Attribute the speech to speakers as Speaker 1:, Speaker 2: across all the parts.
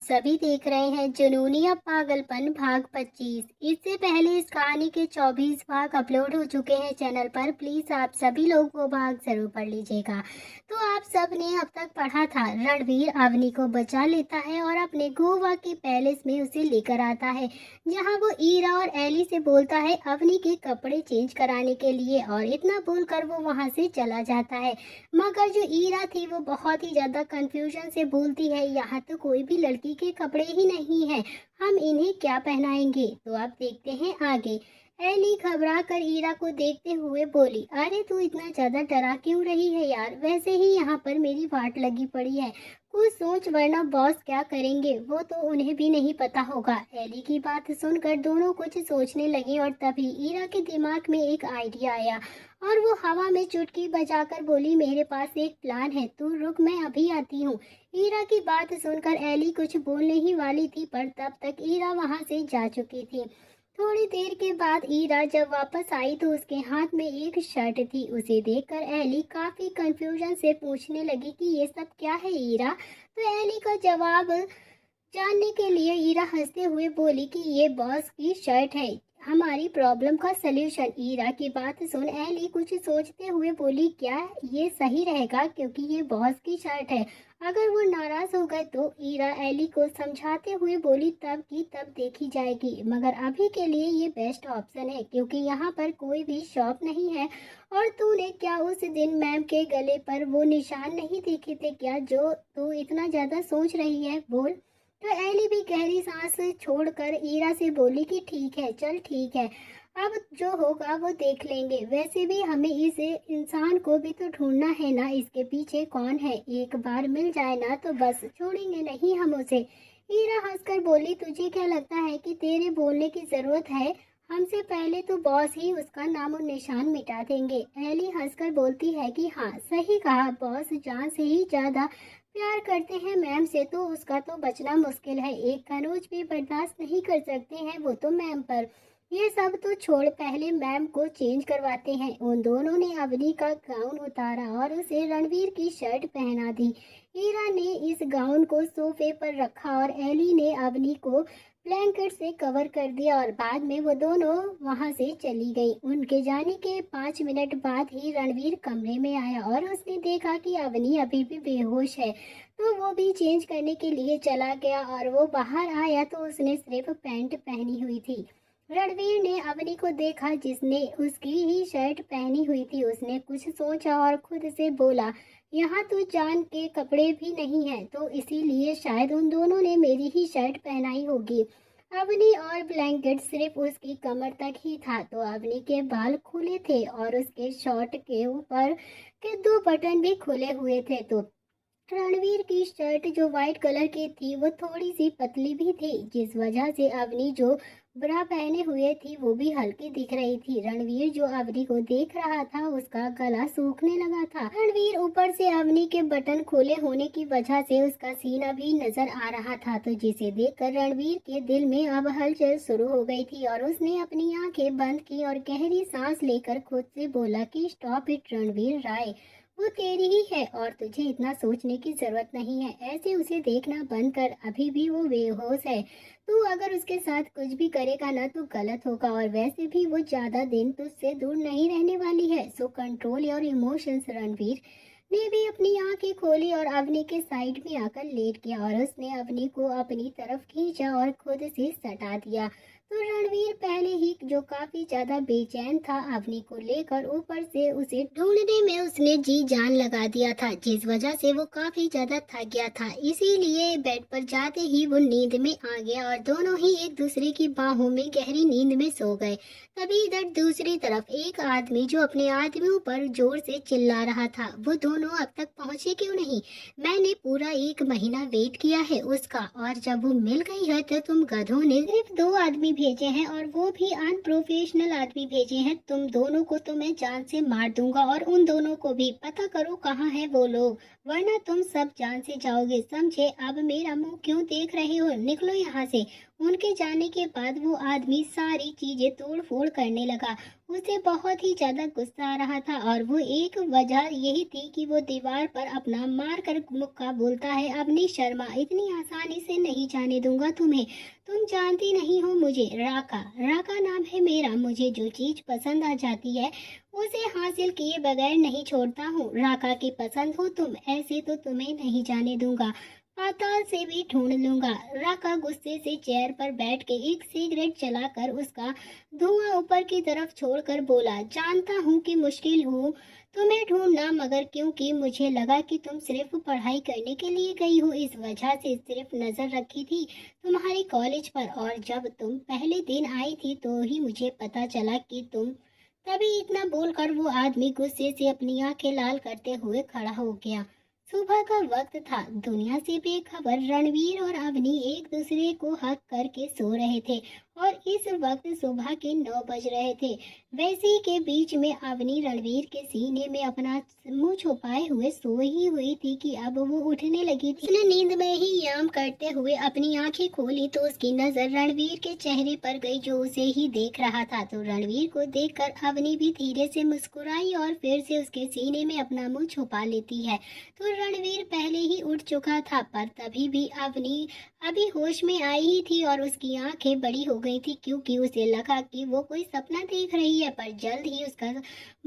Speaker 1: सभी देख रहे हैं जुनूनिया पागलपन भाग 25। इससे पहले इस कहानी के 24 भाग अपलोड हो चुके हैं चैनल पर। प्लीज आप सभी लोग वो भाग जरूर पढ़ लीजिएगा। तो आप सब ने अब तक पढ़ा था, रणवीर अवनी को बचा लेता है और अपने गोवा के पैलेस में उसे लेकर आता है, जहां वो ईरा और एली से बोलता है अवनी के कपड़े चेंज कराने के लिए, और इतना बोलकर वो वहां से चला जाता है। मगर जो ईरा थी वो बहुत ही ज्यादा कंफ्यूजन से बोलती है, यहाँ तो कोई भी लड़की के कपड़े ही नहीं है, हम इन्हें क्या पहनाएंगे। तो आप देखते हैं आगे। एली घबरा कर ईरा को देखते हुए बोली, अरे तू इतना ज्यादा डरा क्यों रही है यार, वैसे ही यहाँ पर मेरी वाट लगी पड़ी है, कुछ सोच वरना बॉस क्या करेंगे वो तो उन्हें भी नहीं पता होगा। एली की बात सुनकर दोनों कुछ सोचने लगी और तभी ईरा के दिमाग में एक आइडिया आया और वो हवा में चुटकी बजाकर बोली, मेरे पास एक प्लान है, तू रुक मैं अभी आती हूँ। ईरा की बात सुनकर एली कुछ बोलने ही वाली थी, पर तब तक ईरा वहां से जा चुकी थी। थोड़ी देर के बाद ईरा जब वापस आई तो उसके हाथ में एक शर्ट थी। उसे देखकर एली काफी कंफ्यूजन से पूछने लगी कि ये सब क्या है ईरा। तो एली का जवाब जानने के लिए ईरा हंसते हुए बोली कि ये बॉस की शर्ट है, हमारी प्रॉब्लम का सलूशन। ईरा की बात सुन एली कुछ सोचते हुए बोली, क्या ये सही रहेगा, क्योंकि ये बॉस की शर्ट है, अगर वो नाराज हो गए तो। ईरा एली को समझाते हुए बोली, तब की तब देखी जाएगी, मगर अभी के लिए ये बेस्ट ऑप्शन है, क्योंकि यहाँ पर कोई भी शॉप नहीं है। और तूने क्या उस दिन मैम के गले पर वो निशान नहीं देखे थे क्या, जो तू इतना ज्यादा सोच रही है, बोल। तो एली भी गहरी सांस छोड़कर ईरा से बोली कि ठीक है, चल ठीक है, अब जो होगा वो देख लेंगे, वैसे भी हमें इस इंसान को भी तो ढूंढना है ना, इसके पीछे कौन है, एक बार मिल जाए ना तो बस छोड़ेंगे नहीं हम उसे। ईरा हंसकर बोली, तुझे क्या लगता है कि तेरे बोलने की जरूरत है, हमसे पहले तो बॉस ही उसका नामो निशान मिटा देंगे। एली हंसकर बोलती है कि हाँ सही कहा, बॉस जान से ही ज्यादा प्यार करते हैं मैम से, तो उसका तो बचना मुश्किल है, एक खरोच भी बर्दाश्त नहीं कर सकते हैं वो तो मैम पर। ये सब तो छोड़, पहले मैम को चेंज करवाते हैं। उन दोनों ने अवनी का गाउन उतारा और उसे रणवीर की शर्ट पहना दी। हीरा ने इस गाउन को सोफे पर रखा और एली ने अवनी को ब्लैंकेट से कवर कर दिया और बाद में वो दोनों वहां से चली गई। उनके जाने के 5 मिनट बाद ही रणवीर कमरे में आया और उसने देखा कि अवनी अभी भी बेहोश है, तो वो भी चेंज करने के लिए चला गया और वो बाहर आया तो उसने सिर्फ पैंट पहनी हुई थी। रणवीर ने अवनी को देखा जिसने उसकी ही शर्ट पहनी हुई थी। उसने कुछ सोचा और खुद से बोला, यहाँ तो जान के कपड़े भी नहीं है, तो इसीलिए शायद उन दोनों ने मेरी ही शर्ट पहनाई होगी। अवनी और ब्लैंकेट सिर्फ उसकी कमर तक ही था, तो अवनी के बाल खुले थे और उसके शर्ट के ऊपर के 2 बटन भी खुले हुए थे। तो रणवीर की शर्ट जो व्हाइट कलर की थी वो थोड़ी सी पतली भी थी, जिस वजह से अवनी जो ब्रा पहने हुए थी वो भी हल्की दिख रही थी। रणवीर जो अवनी को देख रहा था उसका गला सूखने लगा था। रणवीर ऊपर से अवनी के बटन खोले होने की वजह से उसका सीना भी नजर आ रहा था, तो जिसे देखकर रणवीर के दिल में अब हलचल शुरू हो गई थी और उसने अपनी आंखें बंद की और गहरी सांस लेकर खुद से बोला कि स्टॉप इट रणवीर राय, वो तेरी ही है और तुझे इतना सोचने की जरूरत नहीं है, ऐसे उसे देखना बंद कर, अभी भी वो बेहोश है, तू अगर उसके साथ कुछ भी करेगा ना तो गलत होगा, और वैसे भी वो ज्यादा दिन तुझसे दूर नहीं रहने वाली है, so control your emotions. Ranveer ने भी अपनी आंखें खोली और अवनी के साइड में आकर लेट गया और उसने अवनी को अपनी तरफ खींचा और खुद से सटा दिया। तो रणवीर पहले ही जो काफी ज्यादा बेचैन था अवनी को लेकर, ऊपर से उसे ढूंढने में उसने जी जान लगा दिया था, जिस वजह से वो काफी ज्यादा थक गया था, इसीलिए बेड पर जाते ही वो नींद में आ गया और दोनों ही एक दूसरे की बाहों में गहरी नींद में सो गए। तभी इधर दूसरी तरफ एक आदमी जो अपने आदमियों पर जोर से चिल्ला रहा था, वो दोनों अब तक पहुंचे क्यों नहीं, मैंने पूरा 1 महीना वेट किया है उसका, और जब वो मिल गई है तो तुम गधों ने सिर्फ 2 आदमी भेजे हैं और वो भी अनप्रोफेशनल आदमी भेजे हैं, तुम दोनों को तो मैं जान से मार दूंगा और उन दोनों को भी, पता करो कहाँ है वो लोग, वरना तुम सब जान से जाओगे, समझे? अब मेरा मुंह क्यों देख रहे हो? निकलो यहाँ से। उनके जाने के बाद वो आदमी सारी चीजें तोड़ फोड़ करने लगा। उसे बहुत ही ज्यादा गुस्सा आ रहा था और वो एक वजह यही थी कि वो दीवार पर अपना मार कर मुक्का बोलता है, अवनी शर्मा, इतनी आसानी से नहीं जाने दूंगा तुम्हें। तुम जानती नहीं हो मुझे। राका, राका नाम है मेरा। मुझे जो चीज पसंद आ जाती है उसे हासिल किए बगैर नहीं छोड़ता हूँ। राका की पसंद हो तुम, ऐसे तो तुम्हें नहीं जाने दूंगा। पाताल से भी ढूंढ लूंगा। राका गुस्से से चेयर पर बैठ के एक सिगरेट जलाकर उसका धुआं ऊपर की तरफ छोड़कर बोला, जानता हूँ कि मुश्किल हूँ तुम्हें ढूंढना, मगर क्योंकि मुझे लगा कि तुम सिर्फ पढ़ाई करने के लिए गई हो, इस वजह से सिर्फ नजर रखी थी तुम्हारे कॉलेज पर। और जब तुम पहले दिन आई थी तो ही मुझे पता चला कि तुम। तभी इतना बोलकर वो आदमी गुस्से से अपनी आंखें लाल करते हुए खड़ा हो गया। सुबह का वक्त था। दुनिया से बेखबर रणवीर और अवनी एक दूसरे को हक करके सो रहे थे और इस वक्त सुबह के 9 बज रहे थे। वैसे ही के बीच में अवनी रणवीर के सीने में अपना मुंह छुपाए हुए सोई हुई थी कि अब वो उठने लगी थी। उसने नींद में ही याम करते हुए अपनी आंखें खोली तो उसकी नजर रणवीर के चेहरे पर गई, जो उसे ही देख रहा था। तो रणवीर को देखकर अवनी भी धीरे से मुस्कुराई और फिर से उसके सीने में अपना मुंह छुपा लेती है। तो रणवीर पहले ही उठ चुका था, पर तभी भी अवनी अभी होश में आई ही थी और उसकी आंखें बड़ी हो गई थी, क्योंकि उसे लगा कि वो कोई सपना देख रही है। पर जल्द ही उसका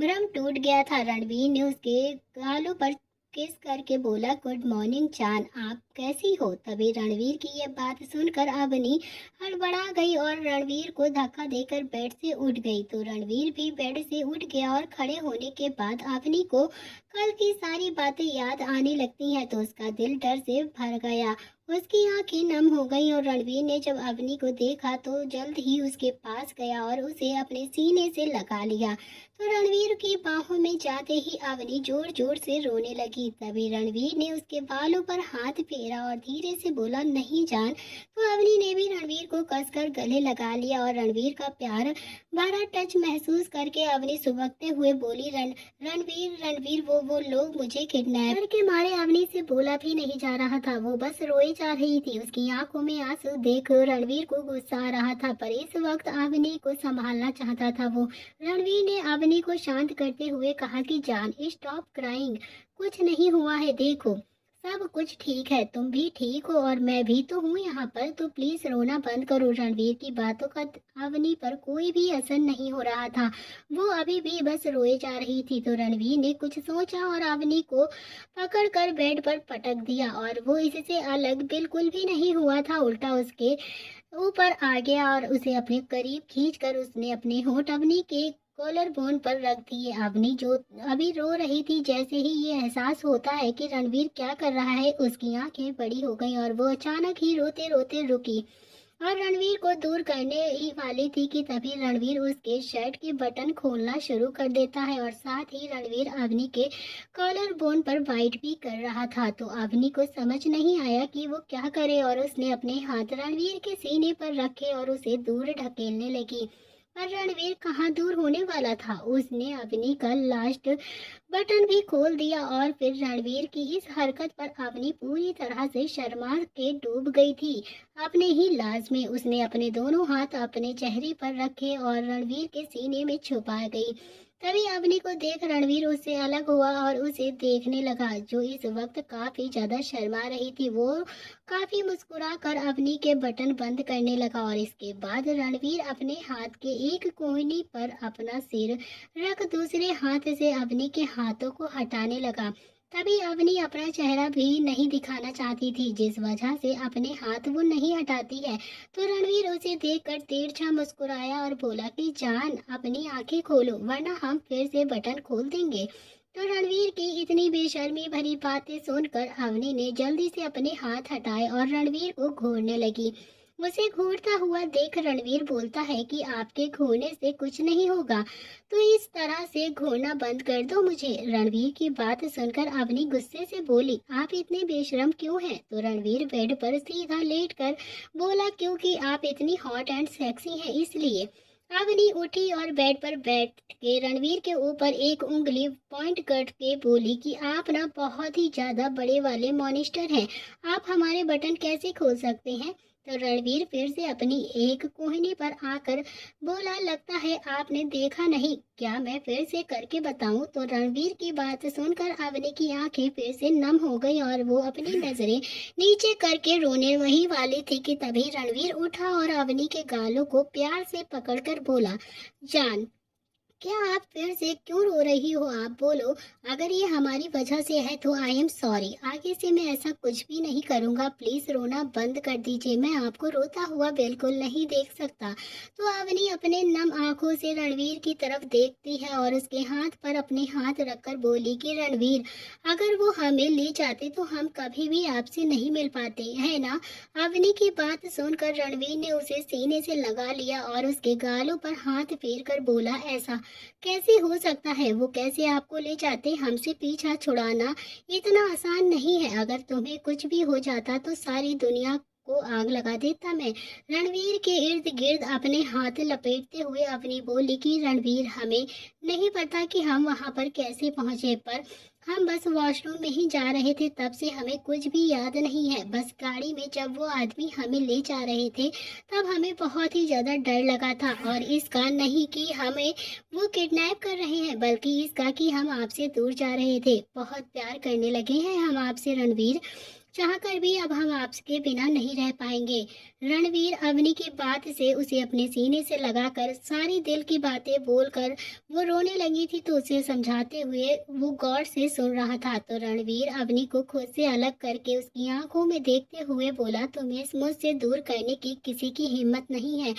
Speaker 1: भ्रम टूट गया था। रणवीर ने उसके गालों पर किस करके बोला, गुड मॉर्निंग जान, आप कैसी हो? तभी रणवीर की ये बात सुनकर अवनी हड़बड़ा गई और रणवीर को धक्का देकर बेड से उठ गई। तो रणवीर भी बेड से उठ गया और खड़े होने के बाद अवनी को कल की सारी बातें याद आने लगती हैं तो उसका दिल डर से भर गया। उसकी आंखें नम हो गईं और रणवीर ने जब अवनी को देखा तो जल्द ही उसके पास गया और उसे अपने सीने से लगा लिया। तो रणवीर की बाहों में जाते ही अवनी जोर जोर से रोने लगी। तभी रणवीर ने उसके बालों पर हाथ फेरा और धीरे से बोला, नहीं जान। तो अवनी ने भी रणवीर को कसकर गले लगा लिया और रणवीर का प्यार भरा टच महसूस करके अवनी सुबकते हुए बोली, रणवीर रणवीर, वो लोग मुझे किडनैप के मारे। अवनी से बोला भी नहीं जा रहा था, वो बस रोई जा रही थी। उसकी आंखों में आंसू देख रणवीर को गुस्सा आ रहा था, पर इस वक्त अवनी को संभालना चाहता था वो। रणवीर ने अवनी को शांत करते हुए कहा कि जान, स्टॉप क्राइंग, कुछ नहीं हुआ है, देखो सब कुछ ठीक है, तुम भी ठीक हो और मैं भी तो हूँ यहाँ पर, तो प्लीज रोना बंद करो। रणवीर की बातों का अवनी पर कोई भी असर नहीं हो रहा था, वो अभी भी बस रोए जा रही थी। तो रणवीर ने कुछ सोचा और अवनी को पकड़कर बेड पर पटक दिया और वो इससे अलग बिल्कुल भी नहीं हुआ था, उल्टा उसके ऊपर आ गया और उसे अपने करीब खींचकर उसने अपने होंठ अवनी के कॉलर बोन पर रख दिए। अवनी जो अभी रो रही थी, जैसे ही ये एहसास होता है कि रणवीर क्या कर रहा है, उसकी आंखें बड़ी हो गईं और वो अचानक ही रोते रोते रुकी और रणवीर को दूर करने ही वाली थी कि तभी रणवीर उसके शर्ट के बटन खोलना शुरू कर देता है और साथ ही रणवीर अवनी के कॉलर बोन पर बाइट भी कर रहा था। तो अवनी को समझ नहीं आया कि वो क्या करे और उसने अपने हाथ रणवीर के सीने पर रखे और उसे दूर ढकेलने लगी। पर रणवीर कहाँ दूर होने वाला था, उसने अवनी का लास्ट बटन भी खोल दिया और फिर रणवीर की इस हरकत पर अवनी पूरी तरह से शर्मा के डूब गई थी। अपने ही लाज में उसने अपने दोनों हाथ अपने चेहरे पर रखे और रणवीर के सीने में छुपा गई। तभी अवनी को देख रणवीर उससे अलग हुआ और उसे देखने लगा, जो इस वक्त काफी ज्यादा शर्मा रही थी। वो काफी मुस्कुरा कर अवनी के बटन बंद करने लगा और इसके बाद रणवीर अपने हाथ के एक कोहनी पर अपना सिर रख दूसरे हाथ से अवनी के हाथों को हटाने लगा। तभी अवनी अपना चेहरा भी नहीं दिखाना चाहती थी, जिस वजह से अपने हाथ वो नहीं हटाती है। तो रणवीर उसे देखकर तिरछा मुस्कुराया और बोला कि जान, अपनी आंखें खोलो वरना हम फिर से बटन खोल देंगे। तो रणवीर की इतनी बेशर्मी भरी बातें सुनकर अवनी ने जल्दी से अपने हाथ हटाए और रणवीर को घूरने लगी। उसे घूरता हुआ देख रणवीर बोलता है कि आपके घूरने से कुछ नहीं होगा, तो इस तरह से घूरना बंद कर दो मुझे। रणवीर की बात सुनकर अवनी गुस्से से बोली, आप इतने बेशरम क्यों हैं? तो रणवीर बेड पर सीधा लेटकर बोला, क्योंकि आप इतनी हॉट एंड सेक्सी हैं इसलिए। अवनी उठी और बेड पर बैठ के रणवीर के ऊपर एक उंगली पॉइंट करके बोली कि आप ना बहुत ही ज्यादा बड़े वाले मॉनिस्टर हैं। आप हमारे बटन कैसे खोल सकते हैं? तो रणवीर फिर से अपनी एक कोहनी पर आकर बोला, लगता है आपने देखा नहीं, क्या मैं फिर से करके बताऊं? तो रणवीर की बात सुनकर अवनी की आंखें फिर से नम हो गई और वो अपनी नजरें नीचे करके रोने वही वाली थी कि तभी रणवीर उठा और अवनी के गालों को प्यार से पकड़कर बोला, जान, क्या आप फिर से क्यों रो रही हो? आप बोलो, अगर ये हमारी वजह से है तो आई एम सॉरी। आगे से मैं ऐसा कुछ भी नहीं करूंगा। प्लीज रोना बंद कर दीजिए, मैं आपको रोता हुआ बिल्कुल नहीं देख सकता। तो अवनी अपने नम आंखों से रणवीर की तरफ देखती है और उसके हाथ पर अपने हाथ रखकर बोली कि रणवीर, अगर वो हमें ले जाते तो हम कभी भी आपसे नहीं मिल पाते, है ना? अवनी की बात सुनकर रणवीर ने उसे सीने से लगा लिया और उसके गालों पर हाथ फेर कर बोला, ऐसा कैसे हो सकता है? वो कैसे आपको ले जाते? हमसे पीछा छुड़ाना इतना आसान नहीं है। अगर तुम्हें कुछ भी हो जाता तो सारी दुनिया को आग लगा देता मैं। रणवीर के इर्द गिर्द अपने हाथ लपेटते हुए अपनी बोली कि रणवीर, हमें नहीं पता कि हम वहां पर कैसे पहुंचे, पर हम बस वॉशरूम में ही जा रहे थे, तब से हमें कुछ भी याद नहीं है। बस गाड़ी में जब वो आदमी हमें ले जा रहे थे तब हमें बहुत ही ज्यादा डर लगा था, और इसका नहीं कि हमें वो किडनैप कर रहे हैं, बल्कि इसका कि हम आपसे दूर जा रहे थे। बहुत प्यार करने लगे हैं हम आपसे रणवीर, चाहकर भी अब हम आपके बिना नहीं रह पाएंगे। रणवीर अवनी की बात से उसे अपने सीने से लगाकर सारी दिल की बातें बोलकर वो रोने लगी थी, तो उसे समझाते हुए वो गौर से सुन रहा था। तो रणवीर अवनी को खुद से अलग करके उसकी आंखों में देखते हुए बोला, तुम्हें मुझसे दूर करने की किसी की हिम्मत नहीं है,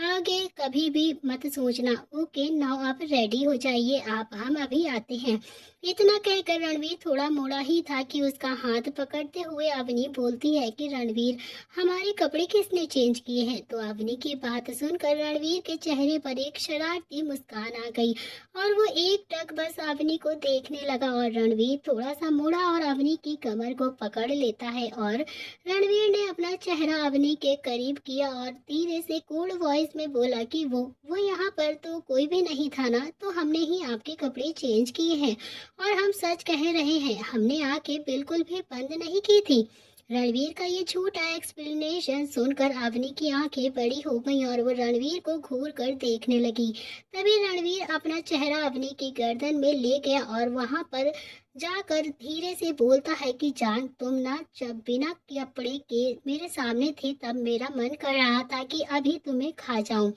Speaker 1: आगे कभी भी मत सोचना। ओके नाउ आप रेडी हो जाइए, आप हम अभी आते हैं। इतना कहकर रणवीर थोड़ा मोड़ा ही था कि उसका हाथ पकड़ते हुए अवनी बोलती है कि रणवीर, हमारे कपड़े किसने चेंज किए हैं? तो अवनी की बात सुनकर रणवीर के चेहरे पर एक शरारती मुस्कान आ गई और वो एक टक बस अवनी को देखने लगा, और रणवीर थोड़ा सा मुड़ा और अवनी की कमर को पकड़ लेता है और रणवीर ने अपना चेहरा अवनी के करीब किया और धीरे से कूल वॉइस में बोला कि वो यहाँ पर तो कोई भी नहीं था ना, तो हमने ही आपके कपड़े चेंज किए हैं, और हम सच कह रहे हैं, हमने आंखें बिल्कुल भी बंद नहीं की थी। रणवीर का ये झूठा एक्सप्लेनेशन सुनकर अवनी की आंखें बड़ी हो गईं और वो रणवीर को घूर कर देखने लगी। तभी रणवीर अपना चेहरा अवनी की गर्दन में ले गया और वहां पर जाकर धीरे से बोलता है कि जान, तुम ना जब बिना कपड़े के मेरे सामने थे तब मेरा मन कर रहा था कि अभी तुम्हें खा जाऊं।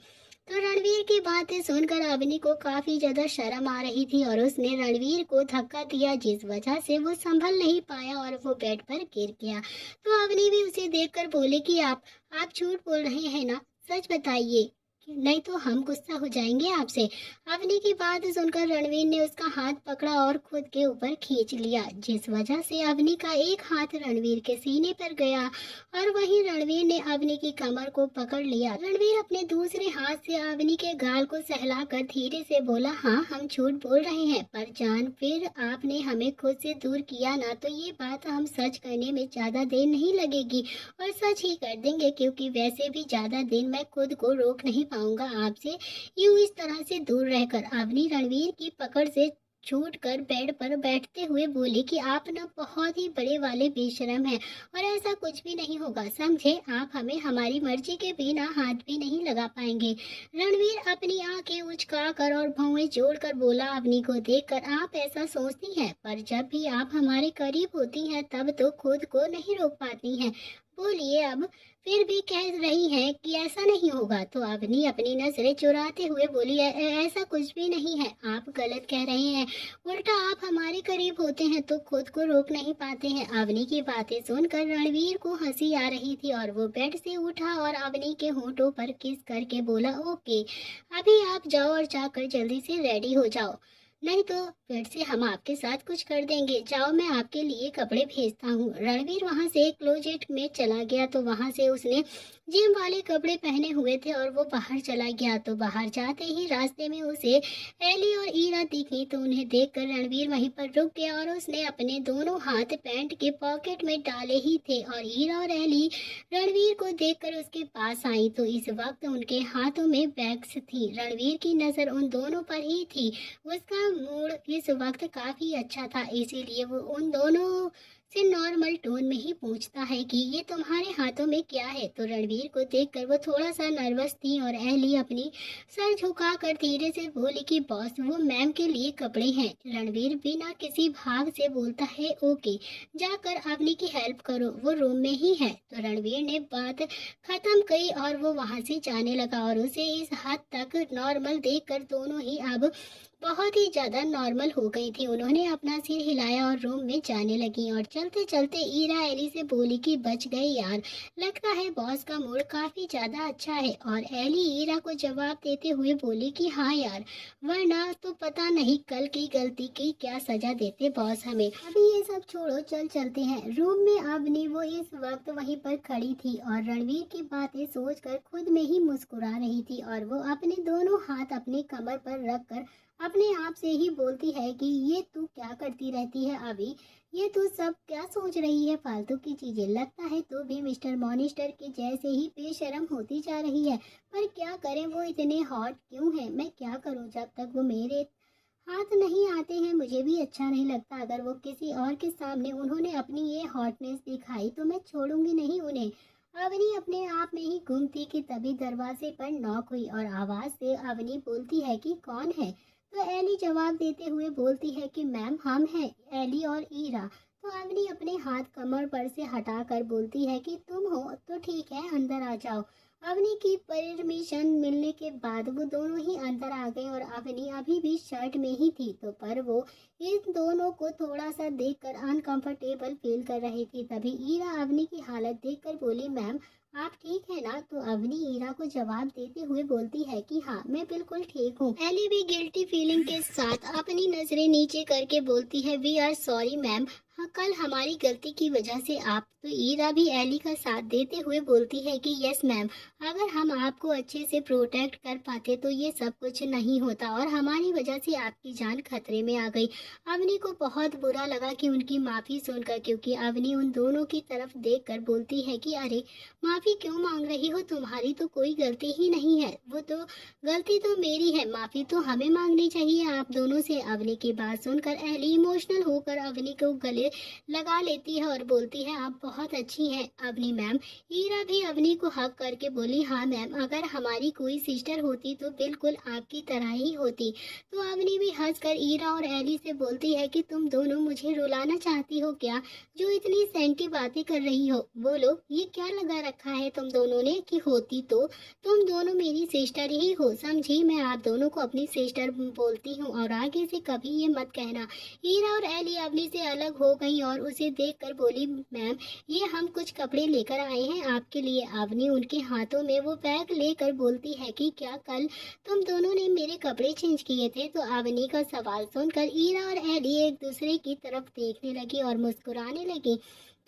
Speaker 1: तो रणवीर की बातें सुनकर अवनी को काफी ज्यादा शर्म आ रही थी और उसने रणवीर को धक्का दिया, जिस वजह से वो संभल नहीं पाया और वो बेड पर गिर गया। तो अवनी भी उसे देखकर बोले कि आप झूठ बोल रहे हैं ना, सच बताइए, नहीं तो हम गुस्सा हो जाएंगे आपसे। अवनी की बात सुनकर रणवीर ने उसका हाथ पकड़ा और खुद के ऊपर खींच लिया, जिस वजह से अवनी का एक हाथ रणवीर के सीने पर गया और वहीं रणवीर ने अवनी की कमर को पकड़ लिया। रणवीर अपने दूसरे हाथ से अवनी के गाल को सहलाकर धीरे से बोला, हाँ हम झूठ बोल रहे हैं, पर जान, फिर आपने हमें खुद से दूर किया ना, तो ये बात हम सच करने में ज्यादा देर नहीं लगेगी और सच ही कर देंगे, क्योंकि वैसे भी ज्यादा दिन मैं खुद को रोक नहीं पाऊंगा आपसे यूं इस तरह से दूर रहकर। अवनी रणवीर की पकड़ से छूट कर बेड पर बैठते हुए बोली कि आप ना बहुत ही बड़े वाले बेशरम हैं और ऐसा कुछ भी नहीं होगा, समझे? आप हमें हमारी मर्जी के बिना हाथ भी नहीं लगा पाएंगे। रणवीर अपनी आंखें उचका कर और भौहें जोड़कर बोला, अवनी को देखकर, आप ऐसा सोचती हैं, पर जब भी आप हमारे करीब होती हैं तब तो खुद को नहीं रोक पाती हैं। बोलिए अब, फिर भी कह रही हैं कि ऐसा नहीं होगा। तो अवनी अपनी नजरें चुराते हुए बोली, ऐसा कुछ भी नहीं है, आप गलत कह रहे हैं, उल्टा आप हमारे करीब होते हैं तो खुद को रोक नहीं पाते हैं। अवनी की बातें सुनकर रणवीर को हंसी आ रही थी और वो बेड से उठा और अवनी के होठों पर किस करके बोला, ओके, अभी आप जाओ और जाकर जल्दी से रेडी हो जाओ। नहीं तो फिर से हम आपके साथ कुछ कर देंगे। जाओ, मैं आपके लिए कपड़े भेजता हूँ। रणवीर वहां से क्लोजेट में चला गया तो वहां से उसने जिम वाले कपड़े पहने हुए थे और वो बाहर चला गया। तो बाहर जाते ही रास्ते में उसे एली और ईरा दिखी, तो उन्हें देखकर रणवीर वहीं पर रुक गया और उसने अपने दोनों हाथ पैंट के पॉकेट में डाले ही थे और ईरा और एली रणवीर को देखकर उसके पास आई। तो इस वक्त उनके हाथों में बैग्स थी। रणवीर की नजर उन दोनों पर ही थी। उसका मूड इस वक्त काफी अच्छा था, इसीलिए वो उन दोनों से नॉर्मल टोन में ही पूछता है कि ये तुम्हारे हाथों में क्या है। तो रणवीर को देखकर वो थोड़ा सा नर्वस थी और एली अपनी सर झुकाकर धीरे से बोली कि बॉस, वो मैम के लिए कपड़े हैं। रणवीर बिना किसी भाव से बोलता है, ओके, जाकर अवनी की हेल्प करो, वो रूम में ही है। तो रणवीर ने बात खत्म की और वो वहां से जाने लगा और उसे इस हद तक नॉर्मल देखकर दोनों ही अब बहुत ही ज्यादा नॉर्मल हो गई थी। उन्होंने अपना सिर हिलाया और रूम में जाने लगी और चलते चलते ईरा एली से बोली कि बच गए यार, लगता है बॉस का मूड काफी ज्यादा अच्छा है। और एली ईरा को जवाब देते हुए बोली कि हाँ यार, वरना तो पता नहीं कल की गलती की क्या सजा देते बॉस हमें। अभी ये सब छोड़ो, चल चलते हैं रूम में। अवनी वो इस वक्त वहीं पर खड़ी थी और रणवीर की बातें सोचकर खुद में ही मुस्कुरा रही थी और वो अपने दोनों हाथ अपने कमर पर रखकर अपने आप से ही बोलती है कि ये तू क्या करती रहती है अभी, ये तू सब क्या सोच रही है, फालतू की चीजें। लगता है तू भी मिस्टर मॉनिस्टर के जैसे ही बेशरम होती जा रही है। पर क्या करें, वो इतने हॉट क्यों है, मैं क्या करूं, जब तक वो मेरे हाथ नहीं आते हैं मुझे भी अच्छा नहीं लगता। अगर वो किसी और के सामने उन्होंने अपनी ये हॉटनेस दिखाई तो मैं छोड़ूंगी नहीं उन्हें। अवनी अपने आप में ही गुम थी कि तभी दरवाजे पर नॉक हुई और आवाज से अवनी बोलती है कि कौन है। तो एली जवाब देते हुए बोलती है कि मैम हम हैं, एली और ईरा। तो अवनी अपने हाथ कमर पर से हटाकर बोलती है कि तुम हो तो ठीक है, अंदर आ जाओ। अवनी की परमिशन मिलने के बाद वो दोनों ही अंदर आ गए और अवनी अभी भी शर्ट में ही थी। तो पर वो इन दोनों को थोड़ा सा देखकर अनकंफर्टेबल फील कर रही थी। तभी ईरा अवनी की हालत देखकर बोली, मैम आप ठीक है ना। तो अवनी ईरा को जवाब देते हुए बोलती है कि हाँ, मैं बिल्कुल ठीक हूँ। एली भी गिल्टी फीलिंग के साथ अपनी नजरें नीचे करके बोलती है, वी आर सॉरी मैम, हाँ कल हमारी गलती की वजह से आप। तो ईरा भी एली का साथ देते हुए बोलती है कि यस मैम, अगर हम आपको अच्छे से प्रोटेक्ट कर पाते तो ये सब कुछ नहीं होता और हमारी वजह से आपकी जान खतरे में आ गई। अवनी को बहुत बुरा लगा कि उनकी माफी सुनकर, क्योंकि अवनी उन दोनों की तरफ देखकर बोलती है कि अरे माफी क्यों मांग रही हो, तुम्हारी तो कोई गलती ही नहीं है, वो तो गलती तो मेरी है, माफी तो हमें मांगनी चाहिए आप दोनों से। अवनी की बात सुनकर एली इमोशनल होकर अवनी को गले लगा लेती है और बोलती है, आप बहुत अच्छी हैं अवनी मैम। हीरा भी अवनी को हक करके बोली, हाँ मैम, अगर हमारी कोई सिस्टर होती तो बिल्कुल आपकी तरह ही होती। तो अवनी भी हंसकर ईरा और एली से बोलती है कि तुम दोनों मुझे रुलाना चाहती हो क्या, जो इतनी सेंटी बातें कर रही हो। बोलो ये क्या लगा रखा है तुम दोनों ने कि होती तो तुम दोनों मेरी सिस्टर ही हो, समझी। मैं आप दोनों को अपनी सिस्टर बोलती हूँ और आगे से कभी ये मत कहना। हीरा और एली अवनी से अलग हो गई और उसे देखकर बोली, मैम ये हम कुछ कपड़े लेकर आए हैं आपके लिए। अवनी उनके हाथों में वो बैग लेकर बोलती है कि क्या कल तुम दोनों ने मेरे कपड़े चेंज किए थे। तो अवनी का सवाल सुनकर ईरा और एली एक दूसरे की तरफ देखने लगी और मुस्कुराने लगी।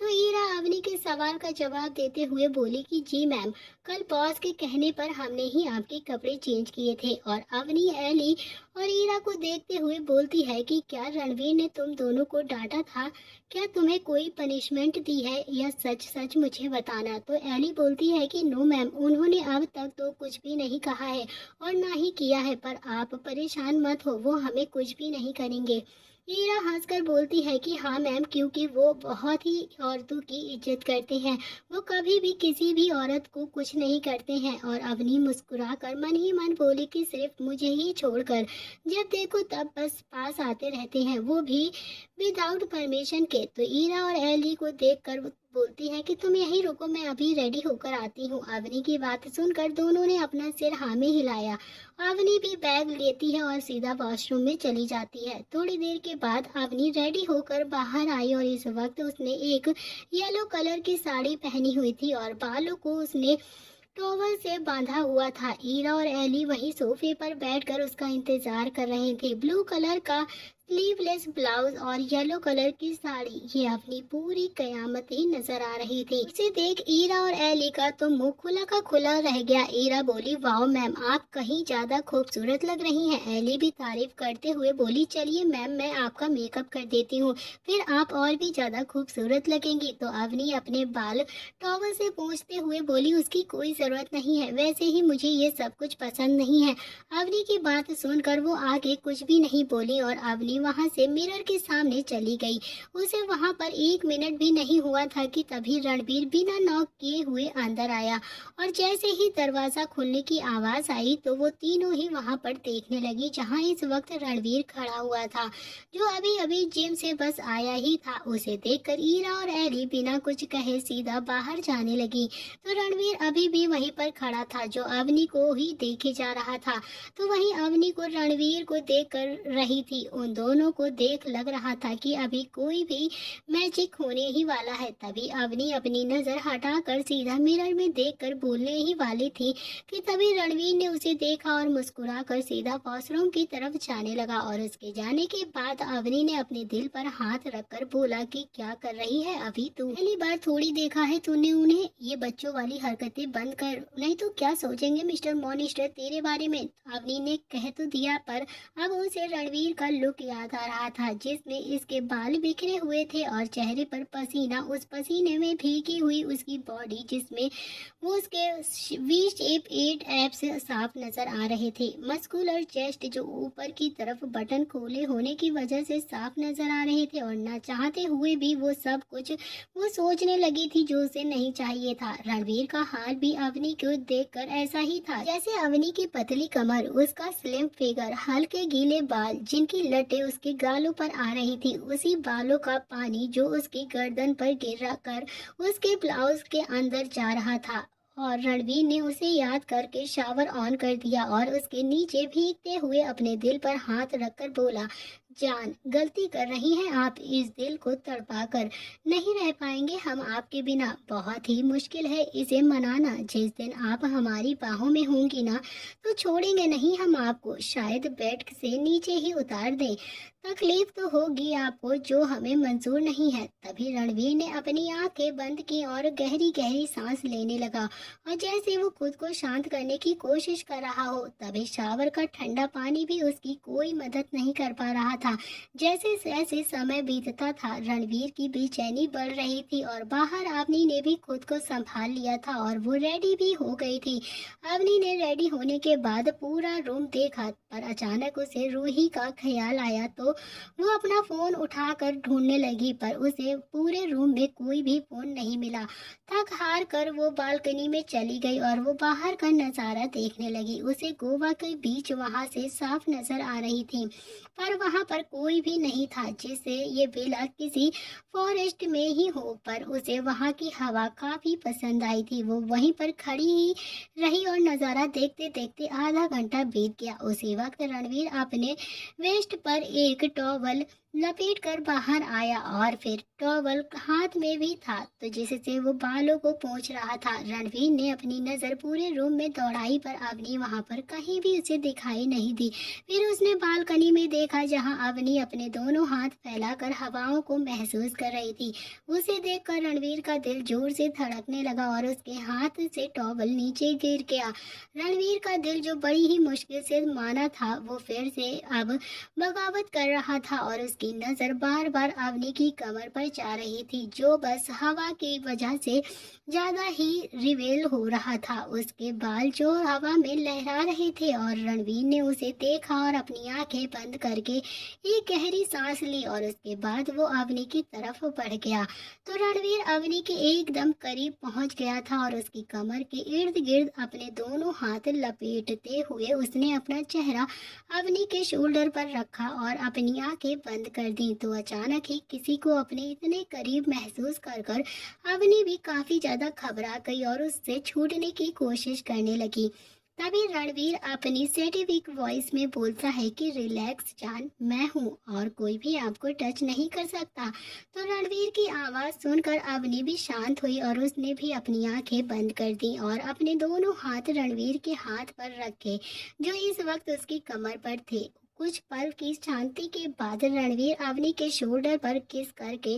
Speaker 1: तो ईरा अवनी के सवाल का जवाब देते हुए बोली कि जी मैम, कल बॉस के कहने पर हमने ही आपके कपड़े चेंज किए थे। और अवनी एली और ईरा को देखते हुए बोलती है कि क्या रणवीर ने तुम दोनों को डांटा था, क्या तुम्हें कोई पनिशमेंट दी है, या सच सच मुझे बताना। तो एली बोलती है कि नो मैम, उन्होंने अब तक तो कुछ भी नहीं कहा है और ना ही किया है, पर आप परेशान मत हो, वो हमें कुछ भी नहीं करेंगे। हीरा हंसकर बोलती है कि हाँ मैम, क्योंकि वो बहुत ही औरतों की इज्जत करते हैं, वो कभी भी किसी भी औरत को कुछ नहीं करते हैं। और अवनी मुस्कुराकर मन ही मन बोली कि सिर्फ मुझे ही छोड़कर जब देखो तब बस पास आते रहते हैं, वो भी विदाउट परमिशन के। तो ईरा और एली को देखकर बोलती है कि तुम यहीं रुको, मैं अभी रेडी होकर आती हूँ। अवनी की बात सुनकर दोनों ने अपना सिर हाँ में हिलाया। अवनी भी बैग लेती है और सीधा वॉशरूम में चली जाती है। थोड़ी देर के बाद अवनी रेडी होकर बाहर आई और इस वक्त उसने एक येलो कलर की साड़ी पहनी हुई थी और बालों को उसने टॉवल से बांधा हुआ था। ईरा और एली वहीं सोफे पर बैठकर उसका इंतजार कर रहे थे। ब्लू कलर का स्लीवलेस ब्लाउज और येलो कलर की साड़ी, ये अपनी पूरी कयामत ही नजर आ रही थी। उसे देख ईरा और एली का तो मुंह खुला का खुला रह गया। ईरा बोली, वाओ मैम, आप कहीं ज्यादा खूबसूरत लग रही हैं। एली भी तारीफ करते हुए बोली, चलिए मैम, मैं आपका मेकअप कर देती हूँ, फिर आप और भी ज्यादा खूबसूरत लगेंगी। तो अवनी अपने बाल टॉवल से पोंछते हुए बोली, उसकी कोई जरूरत नहीं है, वैसे ही मुझे ये सब कुछ पसंद नहीं है। अवनी की बात सुनकर वो आगे कुछ भी नहीं बोली और अवनी वहां से मिरर के सामने चली गई। उसे वहां पर 1 मिनट भी नहीं हुआ था कि तभी रणबीर बिना नॉक किए हुए अंदर आया और जैसे ही दरवाजा खुलने की आवाज आई तो वो तीनों ही वहां पर देखने लगी जहां इस वक्त रणबीर खड़ा हुआ था, जो अभी अभी जिम से बस आया ही था। उसे देखकर ईरा और एली बिना कुछ कहे सीधा बाहर जाने लगी। तो रणबीर अभी भी वहीं पर खड़ा था, जो अवनी को ही देखे जा रहा था। तो वहीं अवनी को रणवीर को देख कर रही थी। उन दोनों को देख लग रहा था कि अभी कोई भी मैजिक होने ही वाला है। तभी अवनी अपनी नजर हटाकर सीधा मिरर में देखकर बोलने ही वाली थी कि तभी रणवीर ने उसे देखा और मुस्कुराकर सीधा वॉशरूम की तरफ जाने लगा। और उसके जाने के बाद अवनी ने अपने दिल पर हाथ रखकर बोला कि क्या कर रही है अभी तू? पहली बार थोड़ी देखा है तूने उन्हें, ये बच्चों वाली हरकतें बंद कर, नहीं तो क्या सोचेंगे मिस्टर मॉनिस्टर तेरे बारे में। अवनी ने कह तो दिया, पर अब उसे रणवीर का लुक याद आ रहा था, जिसमें इसके बाल बिखरे हुए थे और चेहरे पर पसीना, उस पसीने में भीगी हुई उसकी बॉडी, जिसमें वो उसके वी शेप 8 एब्स साफ नजर आ रहे थे। मस्कुलर चेस्ट जो ऊपर की तरफ बटन खोले होने की वजह से साफ नजर आ रहे थे और न चाहते हुए भी वो सब कुछ वो सोचने लगी थी जो उसे नहीं चाहिए था। रणवीर का हाल भी अवनी को देखकर ऐसा ही था, जैसे अवनी की पतली कमर, उसका स्लिम फिगर, हल्के गीले बाल जिनकी लटें उसके गालों पर आ रही थी, उसी बालों का पानी जो उसकी गर्दन पर गिर कर उसके ब्लाउज के अंदर जा रहा था। और रणवीर ने उसे याद करके शावर ऑन कर दिया और उसके नीचे भीगते हुए अपने दिल पर हाथ रखकर बोला, जान, गलती कर रही हैं आप, इस दिल को तड़पा कर नहीं रह पाएंगे हम आपके बिना। बहुत ही मुश्किल है इसे मनाना। जिस दिन आप हमारी बाहों में होंगी ना, तो छोड़ेंगे नहीं हम आपको, शायद बेड से नीचे ही उतार दें। तकलीफ तो होगी आपको जो हमें मंजूर नहीं है। तभी रणवीर ने अपनी आंखें बंद की और गहरी गहरी सांस लेने लगा और जैसे वो खुद को शांत करने की कोशिश कर रहा हो, तभी शावर का ठंडा पानी भी उसकी कोई मदद नहीं कर पा रहा था। जैसे जैसे समय बीतता था, रणवीर की बेचैनी बढ़ रही थी और बाहर अवनी ने भी खुद को संभाल लिया था और वो रेडी भी हो गई थी। अवनी ने रेडी होने के बाद पूरा रूम देखा, पर अचानक उसे रूही का ख्याल आया तो वो अपना फोन उठाकर ढूंढने लगी, पर उसे पूरे रूम में कोई भी फोन नहीं मिला। थक हार कर वो बालकनी में चली गई और वो बाहर का नजारा देखने लगी। उसे गोवा के बीच वहां से साफ नजर आ रही थी, पर वहां पर कोई भी नहीं था, जिससे ये विला किसी फॉरेस्ट में ही हो। पर उसे वहां की हवा काफी पसंद आई थी। वो वहीं पर खड़ी ही रही और नजारा देखते देखते आधा घंटा बीत गया। उसी वक्त रणवीर अपने वेस्ट पर एक टॉवल लपेट कर बाहर आया और फिर टॉवल हाथ में भी था, तो जिससे वो बालों को पोंछ रहा था। रणवीर ने अपनी नजर पूरे रूम में दौड़ाई, पर अवनी वहां पर कहीं भी उसे दिखाई नहीं दी। फिर उसने बालकनी में देखा, जहां अवनी अपने दोनों हाथ फैलाकर हवाओं को महसूस कर रही थी। उसे देखकर रणवीर का दिल जोर से धड़कने लगा और उसके हाथ से टॉवल नीचे गिर गया। रणवीर का दिल जो बड़ी ही मुश्किल से माना था, वो फिर से अब बगावत कर रहा था और उसकी नजर बार बार अवनी की कमर पर जा रही थी, जो बस हवा की वजह से ज्यादा ही रिवेल हो रहा था। उसके बाल जो हवा में लहरा रहे थे और रणवीर ने उसे देखा और अपनी आंखें बंद करके एक गहरी सांस ली और उसके बाद वो अवनी की तरफ बढ़ गया। तो रणवीर अवनी के एकदम करीब पहुंच गया था और उसकी कमर के इर्द गिर्द अपने दोनों हाथ लपेटते हुए उसने अपना चेहरा अवनी के शोल्डर पर रखा और अपनी आंखें बंद कर दी। तो अचानक ही किसी को अपने इतने करीब महसूस कर कर अवनी भी काफी ज्यादा घबरा गई और उससे छूटने की कोशिश करने लगी। तभी रणवीर अपनी सेटिफिक वॉइस में बोलता है कि रिलैक्स जान, मैं हूँ और कोई भी आपको टच नहीं कर सकता। तो रणवीर की आवाज सुनकर अवनी भी शांत हुई और उसने भी अपनी आंखें बंद कर दी और अपने दोनों हाथ रणवीर के हाथ पर रखे जो इस वक्त उसकी कमर पर थे। कुछ पल की शांति के बाद रणवीर अवनी के शोल्डर पर किस करके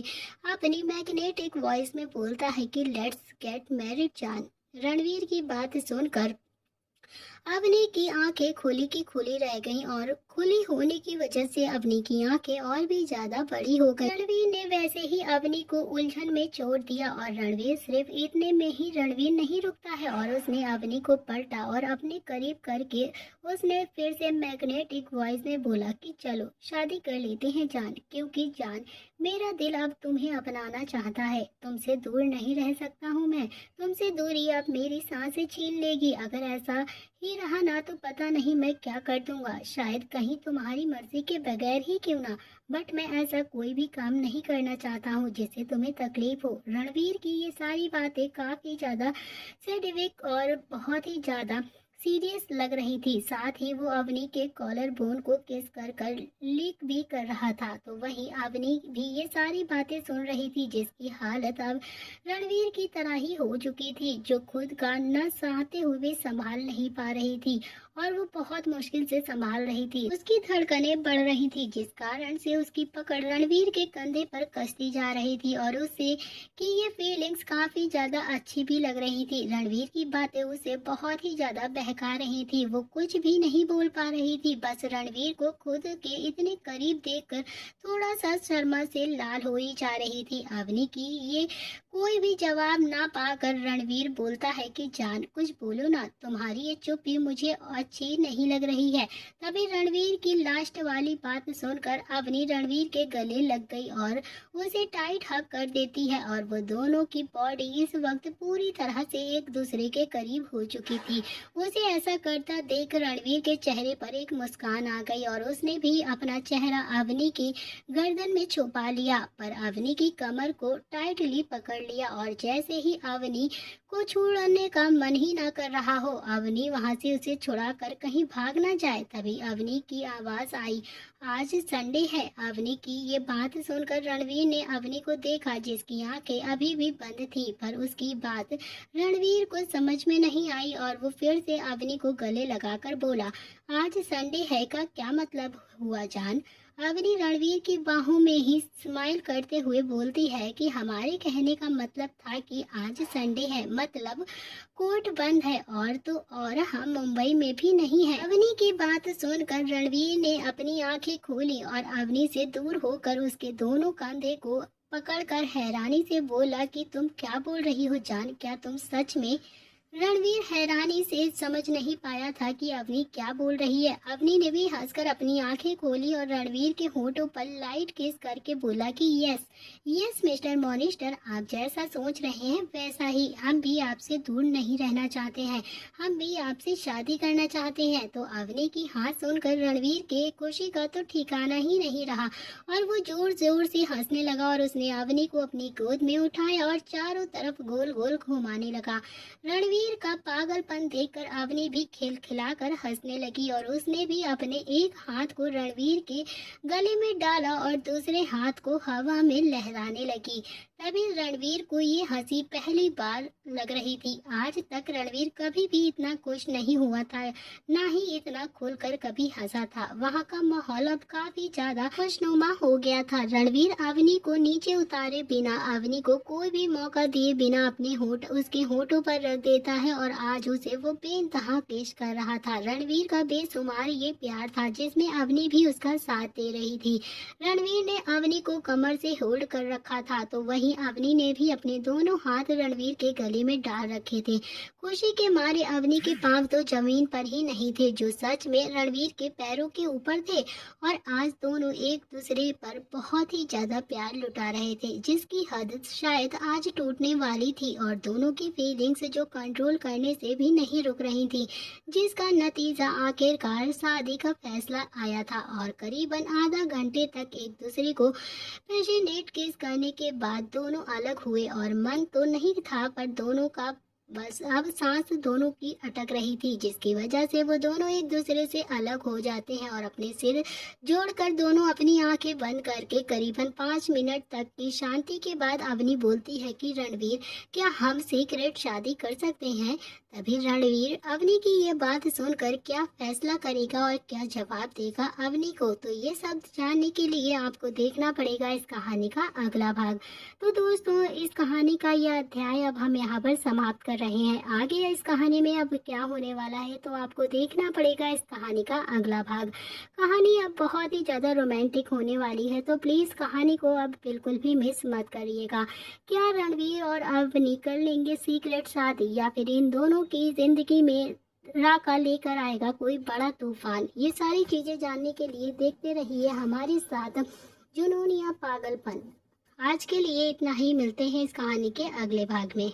Speaker 1: अपनी मैग्नेटिक वॉइस में बोलता है कि लेट्स गेट मैरिड जान। रणवीर की बात सुनकर अवनी की आंखें खुली की खुली रह गईं और खुली होने की वजह से अवनी की आंखें और भी ज्यादा बड़ी हो गई। रणवीर ने वैसे ही अवनी को उलझन में छोड़ दिया और रणवीर सिर्फ इतने में ही रणवीर नहीं रुकता है और उसने अवनी को पलटा और अपने करीब करके उसने फिर से मैग्नेटिक वॉइस में बोला कि चलो शादी कर लेते हैं जान, क्योंकि जान मेरा दिल अब तुम्हें अपनाना चाहता है। तुमसे दूर नहीं रह सकता हूँ मैं। तुमसे दूरी अब मेरी सांसें छीन लेगी। अगर ऐसा ही रहा ना तो पता नहीं मैं क्या कर दूंगा, शायद कहीं तुम्हारी मर्जी के बगैर ही क्यों ना, बट मैं ऐसा कोई भी काम नहीं करना चाहता हूँ जिससे तुम्हें तकलीफ हो। रणवीर की ये सारी बातें काफी ज्यादा सेडिविक और बहुत ही ज्यादा सीरियस लग रही थी। साथ ही वो अवनी के कॉलर बोन को किस कर कर लीक भी कर रहा था। तो वहीं अवनी भी ये सारी बातें सुन रही थी जिसकी हालत अब रणवीर की तरह ही हो चुकी थी, जो खुद का न चाहते हुए संभाल नहीं पा रही थी और वो बहुत मुश्किल से संभाल रही थी। उसकी धड़कनें बढ़ रही थी जिस कारण से उसकी पकड़ रणवीर के कंधे पर कसती जा रही थी और उससे कि ये फीलिंग्स काफी ज्यादा अच्छी भी लग रही थी। रणवीर की बातें उसे बहुत ही ज्यादा बहका रही थी। वो कुछ भी नहीं बोल पा रही थी, बस रणवीर को खुद के इतने करीब देखकर थोड़ा सा शर्मा से लाल हो ही जा रही थी। अवनी की ये कोई भी जवाब ना पाकर रणवीर बोलता है कि जान कुछ बोलो ना, तुम्हारी ये चुप्पी मुझे अच्छी नहीं लग रही है। तभी रणवीर की लास्ट वाली बात सुनकर अवनी रणवीर के गले लग गई और उसे टाइट हग कर देती है और वो दोनों की बॉडी इस वक्त पूरी तरह से एक दूसरे के करीब हो चुकी थी। उसे ऐसा करता देख रणवीर के चेहरे पर एक मुस्कान आ गई और उसने भी अपना चेहरा अवनी की गर्दन में छुपा लिया, पर अवनी की कमर को टाइटली पकड़ लिया और जैसे ही अवनी को छोड़ने का मन ही ना कर रहा हो, अवनी वहां से उसे छुड़ाकर कहीं भाग ना जाए, तभी अवनी की आवाज आई, आज संडे है। अवनी की ये बात सुनकर रणवीर ने अवनी को देखा जिसकी आंखें अभी भी बंद थी, पर उसकी बात रणवीर को समझ में नहीं आई और वो फिर से अवनी को गले लगाकर बोला, आज संडे है का क्या मतलब हुआ जान। अवनी रणवीर की बाहों में ही स्माइल करते हुए बोलती है कि हमारे कहने का मतलब था कि आज संडे है, मतलब कोर्ट बंद है और तो और हम मुंबई में भी नहीं है। अवनी की बात सुनकर रणवीर ने अपनी आंखें खोली और अवनी से दूर होकर उसके दोनों कंधे को पकड़कर हैरानी से बोला कि तुम क्या बोल रही हो जान, क्या तुम सच में। रणवीर हैरानी से समझ नहीं पाया था कि अवनी क्या बोल रही है। अवनी ने भी हंसकर अपनी आंखें खोली और रणवीर के होठों पर लाइट किस करके बोला कि यस यस मिस्टर मॉनिस्टर, आप जैसा सोच रहे हैं वैसा ही, हम भी आपसे दूर नहीं रहना चाहते हैं, हम भी आपसे शादी करना चाहते हैं। तो अवनी की हाथ सुनकर रणवीर के खुशी का तो ठिकाना ही नहीं रहा और वो जोर जोर से हंसने लगा और उसने अवनी को अपनी गोद में उठाया और चारों तरफ गोल गोल घुमाने लगा। रणवीर का पागलपन देखकर अवनी भी खिलखिलाकर हंसने लगी और उसने भी अपने एक हाथ को रणवीर के गले में डाला और दूसरे हाथ को हवा में लहराने लगी। तभी रणवीर को ये हंसी पहली बार लग रही थी। आज तक रणवीर कभी भी इतना खुश नहीं हुआ था, ना ही इतना खुलकर कभी हंसा था। वहाँ का माहौल अब काफी ज्यादा खुशनुमा हो गया था। रणवीर अवनी को नीचे उतारे बिना, अवनी को कोई भी मौका दिए बिना अपने होठ उसके होठों पर रख देता है और आज उसे वो बेइंतहा पेश कर रहा था। रणवीर का बेशुमार ये प्यार था जिसमें अवनी भी उसका साथ दे रही थी। रणवीर ने अवनी को कमर से होल्ड कर रखा था तो वहीं अवनी ने भी अपने दोनों हाथ रणवीर के गले में डाल रखे थे। खुशी के मारे अवनी के पांव तो जमीन पर ही नहीं थे, जो सच में रणवीर के पैरों के ऊपर थे और आज दोनों एक दूसरे पर बहुत ही ज्यादा प्यार लुटा रहे थे जिसकी हद शायद आज टूटने वाली थी और दोनों की फीलिंग्स जो कंट्रोल करने से भी नहीं रुक रही थी, जिसका नतीजा आखिरकार शादी का फैसला आया था। और करीबन आधा घंटे तक एक दूसरे को पैशनेट किस करने के बाद दोनों अलग हुए और मन तो नहीं था पर दोनों का बस अब सांस दोनों की अटक रही थी, जिसकी वजह से वो दोनों एक दूसरे से अलग हो जाते हैं और अपने सिर जोड़कर दोनों अपनी आंखें बंद करके करीबन 5 मिनट तक की शांति के बाद अवनी बोलती है कि रणवीर, क्या हम सीक्रेट शादी कर सकते हैं? तभी रणवीर अवनी की ये बात सुनकर क्या फैसला करेगा और क्या जवाब देगा अवनी को, तो ये सब जानने के लिए आपको देखना पड़ेगा इस कहानी का अगला भाग। तो दोस्तों, इस कहानी का यह अध्याय अब हम यहाँ पर समाप्त कर रहे हैं। आगे इस कहानी में अब क्या होने वाला है तो आपको देखना पड़ेगा इस कहानी का अगला भाग। कहानी अब बहुत ही ज़्यादा रोमांटिक होने वाली है, तो प्लीज़ कहानी को अब बिल्कुल भी मिस मत करिएगा। क्या रणवीर और अवनी कर लेंगे सीक्रेट शादी, या फिर इन दोनों की जिंदगी में राका लेकर आएगा कोई बड़ा तूफान? ये सारी चीज़ें जानने के लिए देखते रहिए हमारे साथ जुनून या पागलपन। आज के लिए इतना ही, मिलते हैं इस कहानी के अगले भाग में।